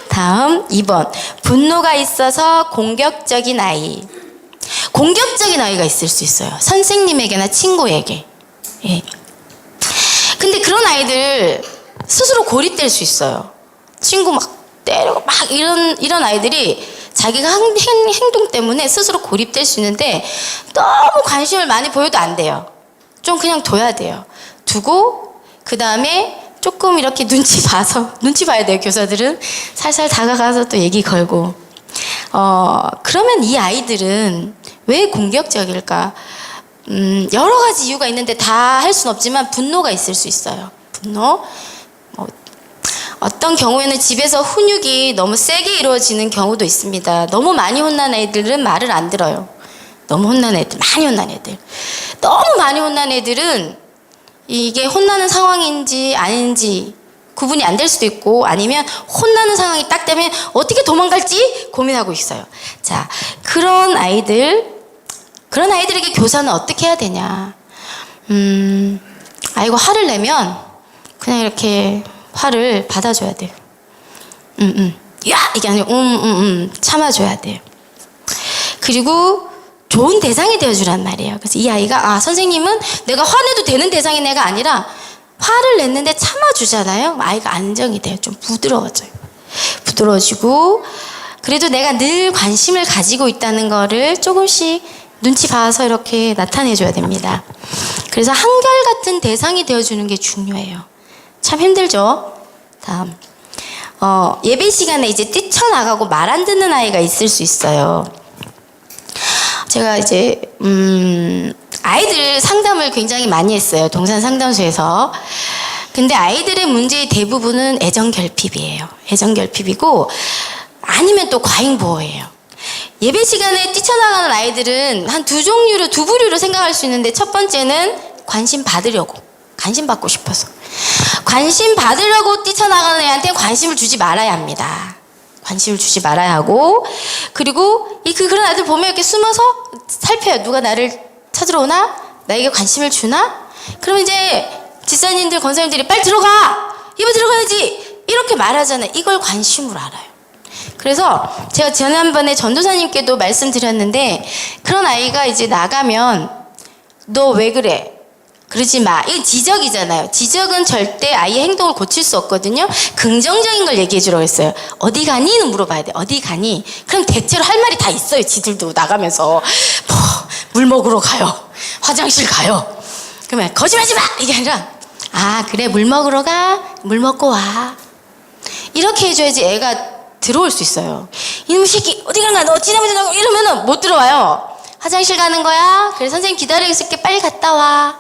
[SPEAKER 1] 다음 2번. 분노가 있어서 공격적인 아이. 공격적인 아이가 있을 수 있어요. 선생님에게나 친구에게. 예. 근데 그런 아이들 스스로 고립될 수 있어요. 친구 막 때리고 막 이런 아이들이 자기가 한 행동 때문에 스스로 고립될 수 있는데 너무 관심을 많이 보여도 안 돼요. 좀 그냥 둬야 돼요. 두고 그 다음에 조금 이렇게 눈치 봐야 돼요. 교사들은 살살 다가가서 또 얘기 걸고. 그러면 이 아이들은 왜 공격적일까? 여러 가지 이유가 있는데 다 할 수는 없지만 분노가 있을 수 있어요. 분노. 어떤 경우에는 집에서 훈육이 너무 세게 이루어지는 경우도 있습니다. 너무 많이 혼난 애들은 말을 안 들어요. 너무 혼난 애들, 많이 혼난 애들. 너무 많이 혼난 애들은 이게 혼나는 상황인지 아닌지 구분이 안 될 수도 있고, 아니면 혼나는 상황이 딱 되면 어떻게 도망갈지 고민하고 있어요. 자, 그런 아이들에게 교사는 어떻게 해야 되냐. 아이고, 화를 내면 그냥 이렇게 화를 받아줘야 돼요. 야! 이게 아니고, 참아줘야 돼요. 그리고 좋은 대상이 되어주란 말이에요. 그래서 이 아이가, 선생님은 내가 화내도 되는 대상인 애가 아니라 화를 냈는데 참아주잖아요. 아이가 안정이 돼요. 좀 부드러워져요. 부드러워지고, 그래도 내가 늘 관심을 가지고 있다는 거를 조금씩 눈치 봐서 이렇게 나타내줘야 됩니다. 그래서 한결같은 대상이 되어주는 게 중요해요. 참 힘들죠? 다음. 예배 시간에 이제 뛰쳐나가고 말 안 듣는 아이가 있을 수 있어요. 제가 이제, 아이들 상담을 굉장히 많이 했어요. 동산 상담소에서. 근데 아이들의 문제의 대부분은 애정결핍이에요. 애정결핍이고, 아니면 또 과잉보호예요. 예배 시간에 뛰쳐나가는 아이들은 한 두 부류로 생각할 수 있는데, 첫 번째는 관심 받으려고. 관심 받고 싶어서. 관심 받으려고 뛰쳐나가는 애한테 관심을 주지 말아야 합니다. 관심을 주지 말아야 하고, 그리고 그런 아이들 보면 이렇게 숨어서 살펴요. 누가 나를 찾으러 오나? 나에게 관심을 주나? 그러면 이제 집사님들, 권사님들이 빨리 들어가! 입에 들어가야지! 이렇게 말하잖아요. 이걸 관심으로 알아요. 그래서 제가 지난번에 전도사님께도 말씀드렸는데, 그런 아이가 이제 나가면 너 왜 그래? 그러지 마. 이건 지적이잖아요. 지적은 절대 아이의 행동을 고칠 수 없거든요. 긍정적인 걸 얘기해 주라고 했어요. 어디 가니?는 물어봐야 돼. 어디 가니? 그럼 대체로 할 말이 다 있어요. 지들도 나가면서. 물 먹으러 가요. 화장실 가요. 그러면 거짓말하지 마! 이게 아니라, 그래, 물 먹으러 가. 물 먹고 와. 이렇게 해줘야지 애가 들어올 수 있어요. 이놈의 새끼 어디 가는 거야? 너 지나면서 이러면은 못 들어와요. 화장실 가는 거야? 그래, 선생님 기다리고 있을게. 빨리 갔다 와.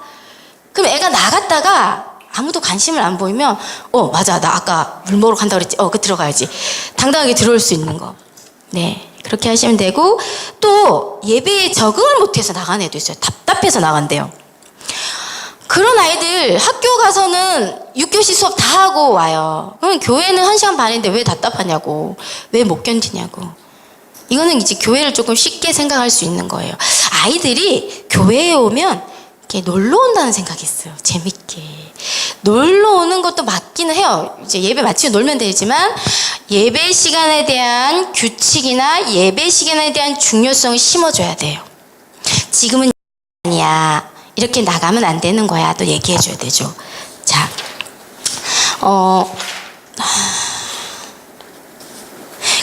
[SPEAKER 1] 그럼 애가 나갔다가 아무도 관심을 안 보이면, 맞아, 나 아까 물 먹으러 간다고 그랬지. 그 들어가야지. 당당하게 들어올 수 있는 거. 네, 그렇게 하시면 되고, 또 예배에 적응을 못해서 나간 애도 있어요. 답답해서 나간대요. 그런 아이들 학교 가서는 6교시 수업 다 하고 와요. 그럼 교회는 1시간 반인데 왜 답답하냐고, 왜 못 견디냐고. 이거는 이제 교회를 조금 쉽게 생각할 수 있는 거예요. 아이들이 교회에 오면 이렇게 놀러 온다는 생각이 있어요. 재밌게. 놀러 오는 것도 맞기는 해요. 이제 예배 마치고 놀면 되지만, 예배 시간에 대한 규칙이나 예배 시간에 대한 중요성을 심어줘야 돼요. 지금은 아니야. 이렇게 나가면 안 되는 거야. 또 얘기해줘야 되죠. 자,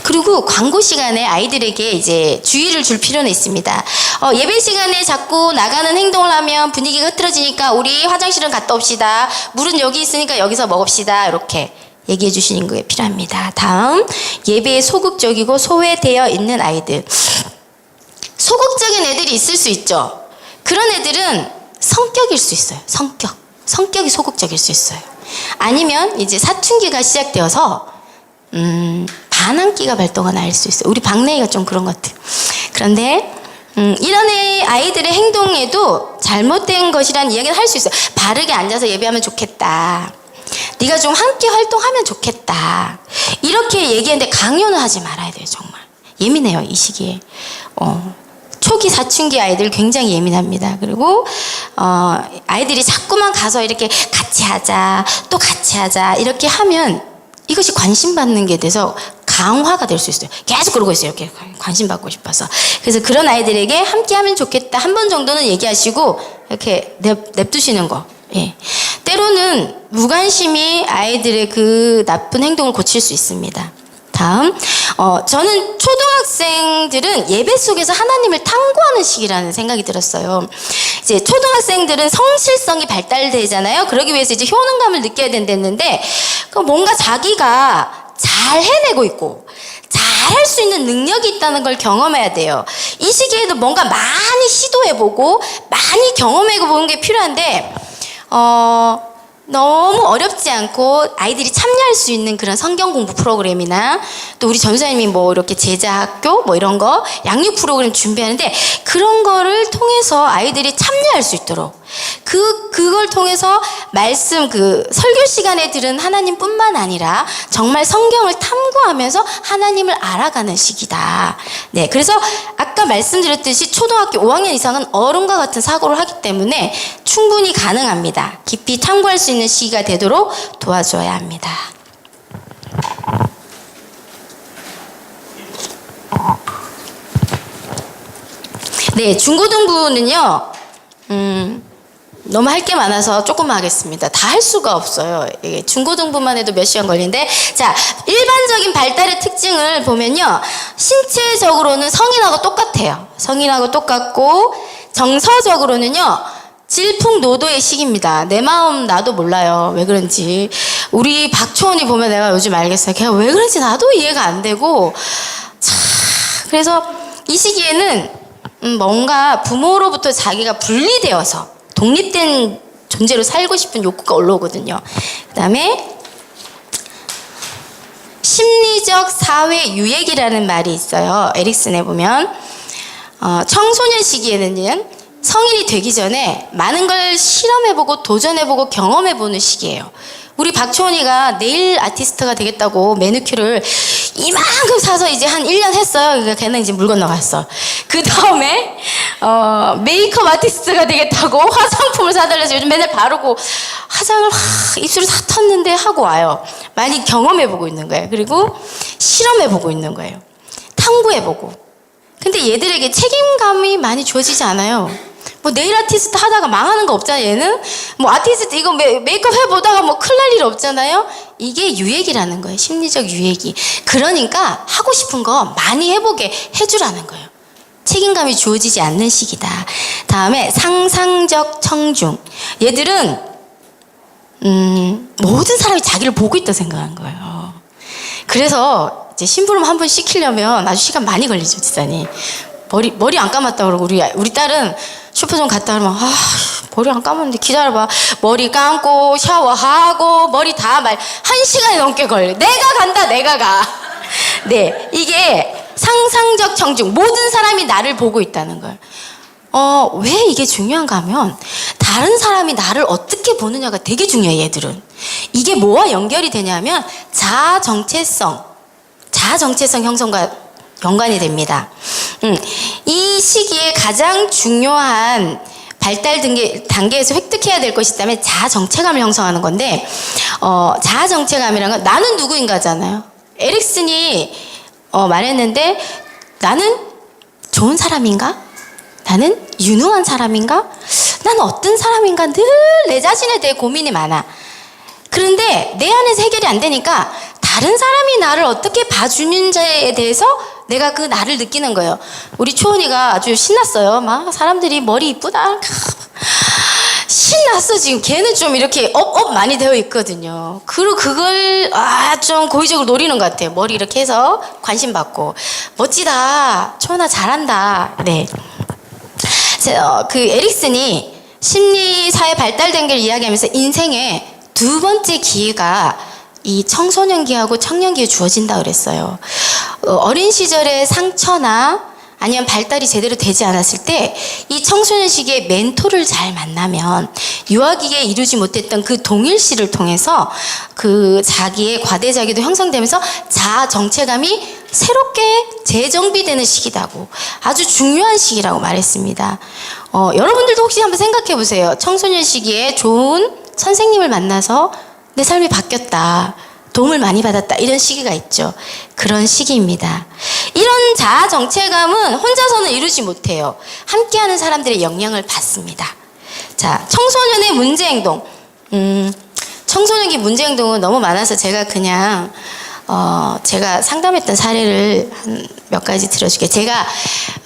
[SPEAKER 1] 그리고 광고 시간에 아이들에게 이제 주의를 줄 필요는 있습니다. 예배 시간에 자꾸 나가는 행동을 하면 분위기가 흐트러지니까 우리 화장실은 갔다 옵시다. 물은 여기 있으니까 여기서 먹읍시다. 이렇게 얘기해 주시는 게 필요합니다. 다음, 예배에 소극적이고 소외되어 있는 아이들. 소극적인 애들이 있을 수 있죠. 그런 애들은 성격일 수 있어요. 성격이 소극적일 수 있어요. 아니면 이제 사춘기가 시작되어서 반항기가 발동한 아이일 수 있어요. 우리 박래희가 좀 그런 것 같아요. 그런데 이런 아이들의 행동에도 잘못된 것이라는 이야기를 할 수 있어요. 바르게 앉아서 예배하면 좋겠다. 네가 좀 함께 활동하면 좋겠다. 이렇게 얘기했는데 강요는 하지 말아야 돼요. 정말 예민해요. 이 시기에. 초기 사춘기 아이들 굉장히 예민합니다. 그리고 아이들이 자꾸만 가서 이렇게 같이 하자, 또 같이 하자 이렇게 하면 이것이 관심받는 게 돼서 강화가 될 수 있어요. 계속 그러고 있어요. 이렇게 관심받고 싶어서. 그래서 그런 아이들에게 함께 하면 좋겠다. 한 번 정도는 얘기하시고 이렇게 냅두시는 거. 예. 때로는 무관심이 아이들의 그 나쁜 행동을 고칠 수 있습니다. 다음, 저는 초등학생들은 예배 속에서 하나님을 탐구하는 시기라는 생각이 들었어요. 이제 초등학생들은 성실성이 발달되잖아요. 그러기 위해서 이제 효능감을 느껴야 된다는데, 뭔가 자기가 잘 해내고 있고, 잘 할 수 있는 능력이 있다는 걸 경험해야 돼요. 이 시기에도 뭔가 많이 시도해보고, 많이 경험해보는 게 필요한데, 너무 어렵지 않고 아이들이 참여할 수 있는 그런 성경 공부 프로그램이나 또 우리 전사님이 뭐 이렇게 제자학교 뭐 이런 거 양육 프로그램 준비하는데 그런 거를 통해서 아이들이 참여할 수 있도록 그걸 통해서 말씀 설교 시간에 들은 하나님뿐만 아니라 정말 성경을 탐구하면서 하나님을 알아가는 시기다. 네, 그래서 아까 말씀드렸듯이 초등학교 5학년 이상은 어른과 같은 사고를 하기 때문에 충분히 가능합니다. 깊이 탐구할 수 있는 시기가 되도록 도와줘야 합니다. 네, 중고등부는요. 너무 할 게 많아서 조금만 하겠습니다. 다 할 수가 없어요. 이게 중고등부만 해도 몇 시간 걸리는데, 자, 일반적인 발달의 특징을 보면요, 신체적으로는 성인하고 똑같아요. 성인하고 똑같고, 정서적으로는요, 질풍노도의 시기입니다. 내 마음 나도 몰라요. 왜 그런지. 우리 박초원이 보면 내가 요즘 알겠어요. 걔가 왜 그런지 나도 이해가 안 되고, 그래서 이 시기에는 뭔가 부모로부터 자기가 분리되어서 독립된 존재로 살고 싶은 욕구가 올라오거든요. 그 다음에 심리적 사회 유예기라는 말이 있어요. 에릭슨에 보면 청소년 시기에는 성인이 되기 전에 많은 걸 실험해보고 도전해보고 경험해보는 시기예요. 우리 박초원이가 네일 아티스트가 되겠다고 매니큐어를 이만큼 사서 이제 한 1년 했어요. 그러니까 걔는 이제 물 건너갔어. 그 다음에 메이크업 아티스트가 되겠다고 화장품을 사달래서 요즘 맨날 바르고 화장을 입술을 다 텄는데 하고 와요. 많이 경험해보고 있는 거예요. 그리고 실험해보고 있는 거예요. 탐구해보고. 근데 얘들에게 책임감이 많이 주어지지 않아요. 뭐 네일 아티스트 하다가 망하는 거 없잖아요. 얘는 뭐 아티스트 이거 메이크업 해보다가 뭐 큰일 날 일 없잖아요. 이게 유예기라는 거예요. 심리적 유예기. 그러니까 하고 싶은 거 많이 해보게 해주라는 거예요. 책임감이 주어지지 않는 시기다. 다음에 상상적 청중. 얘들은 모든 사람이 자기를 보고 있다 생각한 거예요. 그래서 이제 심부름 한 번 시키려면 아주 시간 많이 걸리죠, 집사님. 머리 안 감았다 그러고 우리 딸은 슈퍼점 갔다 오면 머리 안 감았는데 기다려봐. 머리 감고 샤워하고 머리 다 1시간이 넘게 걸려. 내가 간다, 내가 가. 네, 이게 상상적 청중. 모든 사람이 나를 보고 있다는 걸. 왜 이게 중요한가 하면 다른 사람이 나를 어떻게 보느냐가 되게 중요해, 얘들은. 이게 뭐와 연결이 되냐면 자아 정체성 형성과 연관이 됩니다. 이 시기에 가장 중요한 발달 단계에서 획득해야 될 것이 있다면 자아 정체감을 형성하는 건데, 자아 정체감이라는 건 나는 누구인가잖아요. 에릭슨이 말했는데, 나는 좋은 사람인가? 나는 유능한 사람인가? 나는 어떤 사람인가? 늘 내 자신에 대해 고민이 많아. 그런데 내 안에서 해결이 안 되니까 다른 사람이 나를 어떻게 봐주는지에 대해서 내가 그 나를 느끼는 거예요. 우리 초은이가 아주 신났어요. 막 사람들이 머리 이쁘다. 신났어. 지금 걔는 좀 이렇게 업 많이 되어 있거든요. 그리고 그걸 좀 고의적으로 노리는 것 같아요. 머리 이렇게 해서 관심 받고. 멋지다. 초연아 잘한다. 네. 그 에릭슨이 심리사회 발달 단계를 이야기하면서 인생의 두 번째 기회가 이 청소년기하고 청년기에 주어진다 그랬어요. 어린 시절의 상처나 아니면 발달이 제대로 되지 않았을 때 이 청소년 시기에 멘토를 잘 만나면 유아기에 이루지 못했던 그 동일시를 통해서 그 자기의 과대자기도 형성되면서 자아 정체감이 새롭게 재정비되는 시기다고, 아주 중요한 시기라고 말했습니다. 여러분들도 혹시 한번 생각해 보세요. 청소년 시기에 좋은 선생님을 만나서 내 삶이 바뀌었다, 도움을 많이 받았다, 이런 시기가 있죠. 그런 시기입니다. 이런 자아 정체감은 혼자서는 이루지 못해요. 함께하는 사람들의 영향을 받습니다. 자, 청소년의 문제 행동. 청소년기 문제 행동은 너무 많아서 제가 그냥 제가 상담했던 사례를 한 몇 가지 들어줄게요. 제가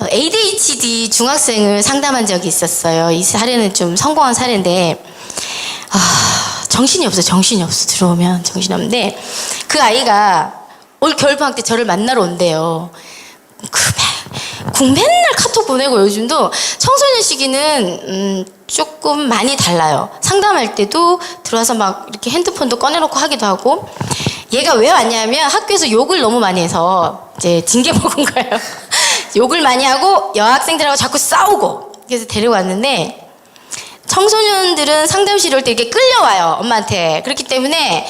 [SPEAKER 1] ADHD 중학생을 상담한 적이 있었어요. 이 사례는 좀 성공한 사례인데 정신이 없어. 들어오면 정신이 없는데, 그 아이가 올 겨울방학 때 저를 만나러 온대요. 맨날 카톡 보내고, 요즘도 청소년 시기는 조금 많이 달라요. 상담할 때도 들어와서 막 이렇게 핸드폰도 꺼내놓고 하기도 하고. 얘가 왜 왔냐면 학교에서 욕을 너무 많이 해서 이제 징계 먹은 거예요. 욕을 많이 하고 여학생들하고 자꾸 싸우고. 그래서 데려왔는데, 청소년들은 상담실 올 때 이렇게 끌려와요, 엄마한테. 그렇기 때문에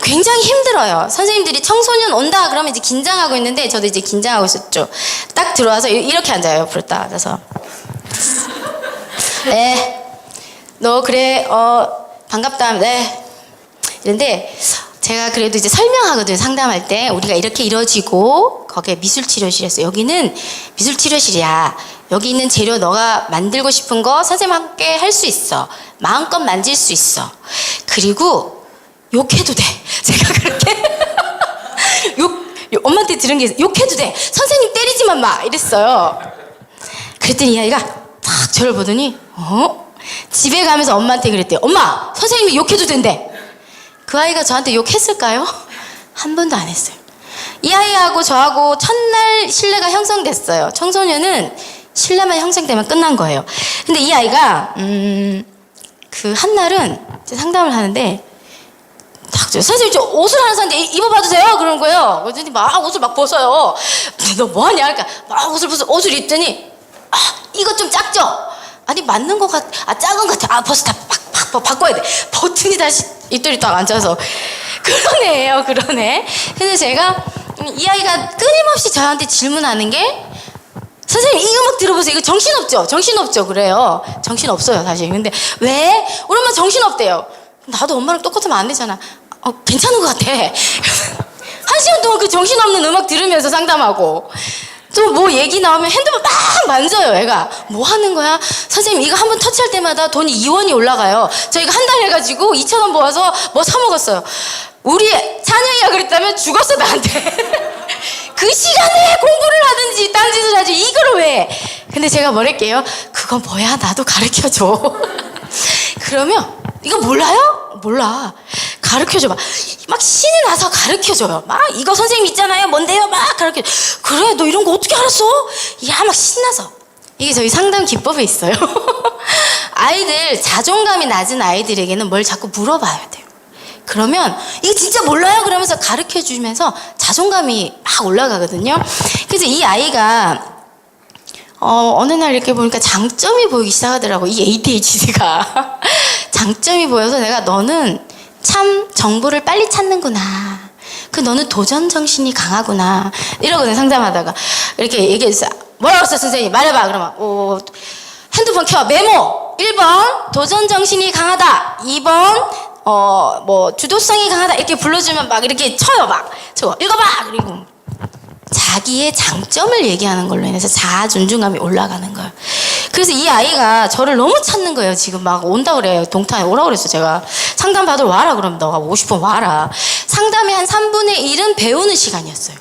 [SPEAKER 1] 굉장히 힘들어요. 선생님들이 청소년 온다 그러면 이제 긴장하고 있는데, 저도 이제 긴장하고 있었죠. 딱 들어와서 이렇게 앉아요. 옆으로 딱 앉아서. 네, 너 그래, 반갑다. 네. 이런데 제가 그래도 이제 설명하거든요. 상담할 때 우리가 이렇게 이루어지고, 거기에 미술치료실이었어요. 여기는 미술치료실이야. 여기 있는 재료 너가 만들고 싶은 거 선생님과 함께 할 수 있어. 마음껏 만질 수 있어. 그리고 욕해도 돼. 제가 그렇게 엄마한테 들은 게, 욕해도 돼. 선생님 때리지만 마. 이랬어요. 그랬더니 이 아이가 딱 저를 보더니 집에 가면서 엄마한테 그랬대요. 엄마, 선생님이 욕해도 된대. 그 아이가 저한테 욕했을까요? 한 번도 안 했어요. 이 아이하고 저하고 첫날 신뢰가 형성됐어요. 청소년은 신뢰만 형성되면 끝난 거예요. 근데 이 아이가 그 한날은 상담을 하는데, 딱 선생님 저 옷을 하나 샀는데 입어봐도 돼요? 그러는 거예요. 그랬더니 막 옷을 막 벗어요. 너 뭐하냐? 그러니까 막 옷을 입더니 이거 좀 작죠? 아니 맞는 것 같아. 작은 것 같아. 벌써 다 바꿔야 돼. 버튼이 다시 입더니 딱 앉아서. 그러네요. 근데 제가 이 아이가 끊임없이 저한테 질문하는 게, 선생님 이 음악 들어보세요. 이거 정신없죠? 그래요. 정신없어요 사실. 근데 왜? 우리 엄마 정신없대요. 나도 엄마랑 똑같으면 안 되잖아. 괜찮은 것 같아. 한 시간 동안 그 정신없는 음악 들으면서 상담하고, 또 뭐 얘기 나오면 핸드폰 막 만져요. 애가 뭐 하는 거야? 선생님 이거 한 번 터치할 때마다 돈이 2원이 올라가요. 저희가 한 달 해가지고 2,000원 모아서 뭐 사 먹었어요. 우리 자녀이야 그랬다면 죽었어 나한테. 그 시간에 공부를 하든지 딴짓을 하지 이걸 왜? 근데 제가 뭐랄게요. 그건 뭐야? 나도 가르쳐줘. 그러면 이거 몰라요? 몰라. 가르쳐줘. 막 신이 나서 가르쳐줘요. 막 이거 선생님 있잖아요. 뭔데요? 막 가르쳐. 그래 너 이런 거 어떻게 알았어? 야 막 신나서. 이게 저희 상담 기법에 있어요. 아이들, 자존감이 낮은 아이들에게는 뭘 자꾸 물어봐야 돼요. 그러면 이거 진짜 몰라요? 그러면서 가르쳐 주면서 자존감이 막 올라가거든요. 그래서 이 아이가 어느 날 이렇게 보니까 장점이 보이기 시작하더라고. 이 ADHD가 장점이 보여서, 내가 너는 참 정보를 빨리 찾는구나. 너는 도전 정신이 강하구나. 이러거든요. 상담하다가 이렇게 얘기해주세요. 뭐라고 했어 선생님? 말해봐. 그러면 핸드폰 켜. 메모. 1번 도전 정신이 강하다. 2번 뭐 주도성이 강하다. 이렇게 불러주면 막 이렇게 쳐요. 막 저거 읽어봐. 그리고 자기의 장점을 얘기하는 걸로 인해서 자아 존중감이 올라가는 거예요. 그래서 이 아이가 저를 너무 찾는 거예요. 지금 막 온다 그래요. 동탄에 오라고 그랬어. 제가 상담 받으러 와라. 그러면 너가 50분 와라. 상담의 한 3분의 1은 배우는 시간이었어요.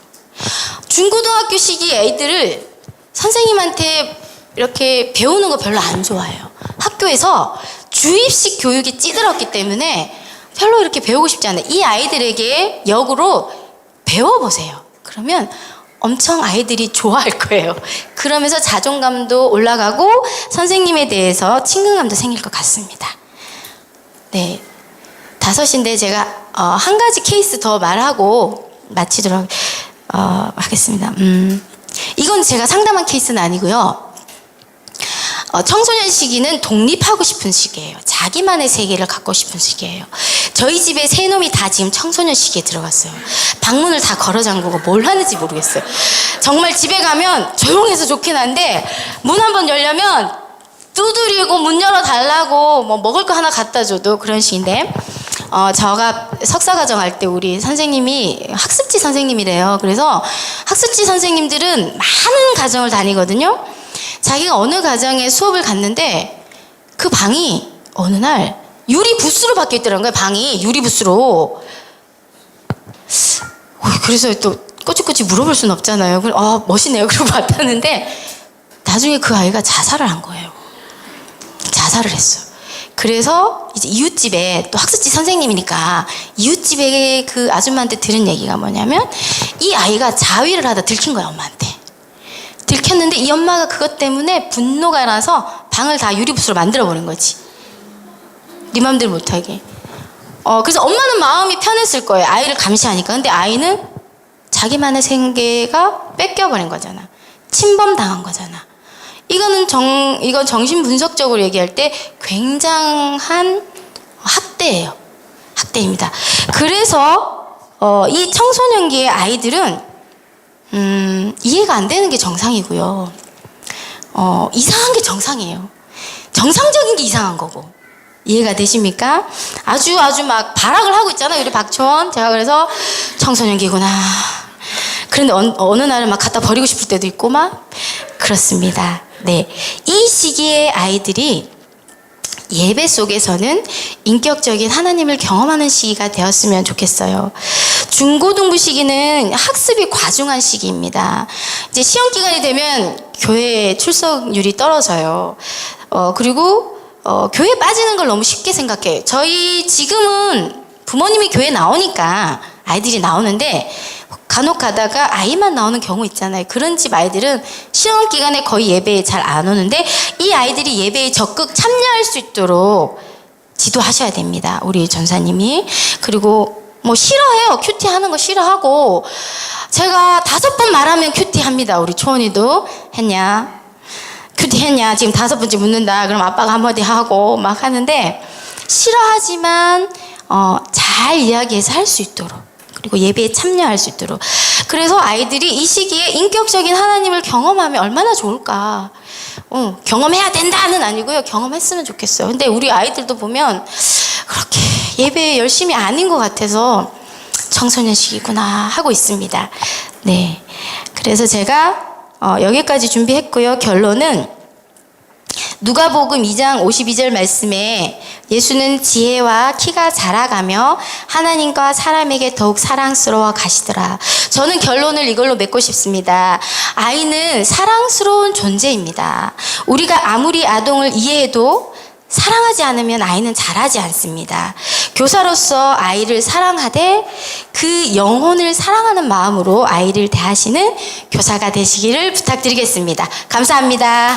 [SPEAKER 1] 중고등학교 시기 애들을 선생님한테 이렇게 배우는 거 별로 안 좋아해요. 학교에서 주입식 교육이 찌들었기 때문에 별로 이렇게 배우고 싶지 않아요. 이 아이들에게 역으로 배워보세요. 그러면 엄청 아이들이 좋아할 거예요. 그러면서 자존감도 올라가고 선생님에 대해서 친근감도 생길 것 같습니다. 네, 5시인데 제가 한 가지 케이스 더 말하고 마치도록 하겠습니다. 이건 제가 상담한 케이스는 아니고요. 청소년 시기는 독립하고 싶은 시기예요. 자기만의 세계를 갖고 싶은 시기예요. 저희 집에 세 놈이 다 지금 청소년 시기에 들어갔어요. 방문을 다 걸어 잠그고 뭘 하는지 모르겠어요. 정말 집에 가면 조용해서 좋긴 한데 문 한번 열려면 두드리고 문 열어달라고 뭐 먹을 거 하나 갖다 줘도 그런 식인데 제가 석사과정 할 때 우리 선생님이 학습지 선생님이래요. 그래서 학습지 선생님들은 많은 가정을 다니거든요. 자기가 어느 가정에 수업을 갔는데 그 방이 어느 날 유리 부스로 바뀌어 있더라는 거예요. 방이 유리 부스로. 그래서 또 꼬치꼬치 물어볼 수는 없잖아요. 멋있네요. 그러고 봤다는데 나중에 그 아이가 자살을 한 거예요. 자살을 했어. 그래서 이제 이웃집에 또 학습지 선생님이니까 이웃집에 그 아줌마한테 들은 얘기가 뭐냐면 이 아이가 자위를 하다 들킨 거야, 엄마한테. 들켰는데 이 엄마가 그것 때문에 분노가 나서 방을 다 유리부스로 만들어버린 거지. 네 맘대로 못하게. 그래서 엄마는 마음이 편했을 거예요. 아이를 감시하니까. 근데 아이는 자기만의 생계가 뺏겨버린 거잖아. 침범당한 거잖아. 이건 정신분석적으로 얘기할 때 굉장한 학대예요. 학대입니다. 그래서 이 청소년기의 아이들은 이해가 안 되는 게 정상이고요. 이상한 게 정상이에요. 정상적인 게 이상한 거고. 이해가 되십니까? 아주 막 발악을 하고 있잖아요. 우리 박초원. 제가 그래서 청소년기구나. 그런데 어느 날은 막 갖다 버리고 싶을 때도 있고 막 그렇습니다. 네, 이 시기의 아이들이 예배 속에서는 인격적인 하나님을 경험하는 시기가 되었으면 좋겠어요. 중고등부 시기는 학습이 과중한 시기입니다. 이제 시험 기간이 되면 교회 출석률이 떨어져요. 그리고 교회 빠지는 걸 너무 쉽게 생각해요. 저희 지금은 부모님이 교회 나오니까 아이들이 나오는데 간혹 가다가 아이만 나오는 경우 있잖아요. 그런 집 아이들은 시험 기간에 거의 예배에 잘 안 오는데 이 아이들이 예배에 적극 참여할 수 있도록 지도하셔야 됩니다. 우리 전사님이. 그리고 뭐 싫어해요. 큐티 하는 거 싫어하고 제가 5번 말하면 큐티 합니다. 우리 초원이도 했냐? 큐티 했냐? 지금 5번째 묻는다. 그럼 아빠가 한마디 하고 막 하는데 싫어하지만 잘 이야기해서 할 수 있도록 그리고 예배에 참여할 수 있도록. 그래서 아이들이 이 시기에 인격적인 하나님을 경험하면 얼마나 좋을까. 경험해야 된다는 아니고요. 경험했으면 좋겠어요. 근데 우리 아이들도 보면 그렇게 예배에 열심히 아닌 것 같아서 청소년 시기구나 하고 있습니다. 네. 그래서 제가 여기까지 준비했고요. 결론은 누가복음 2장 52절 말씀에 예수는 지혜와 키가 자라가며 하나님과 사람에게 더욱 사랑스러워 가시더라. 저는 결론을 이걸로 맺고 싶습니다. 아이는 사랑스러운 존재입니다. 우리가 아무리 아동을 이해해도 사랑하지 않으면 아이는 자라지 않습니다. 교사로서 아이를 사랑하되 그 영혼을 사랑하는 마음으로 아이를 대하시는 교사가 되시기를 부탁드리겠습니다. 감사합니다.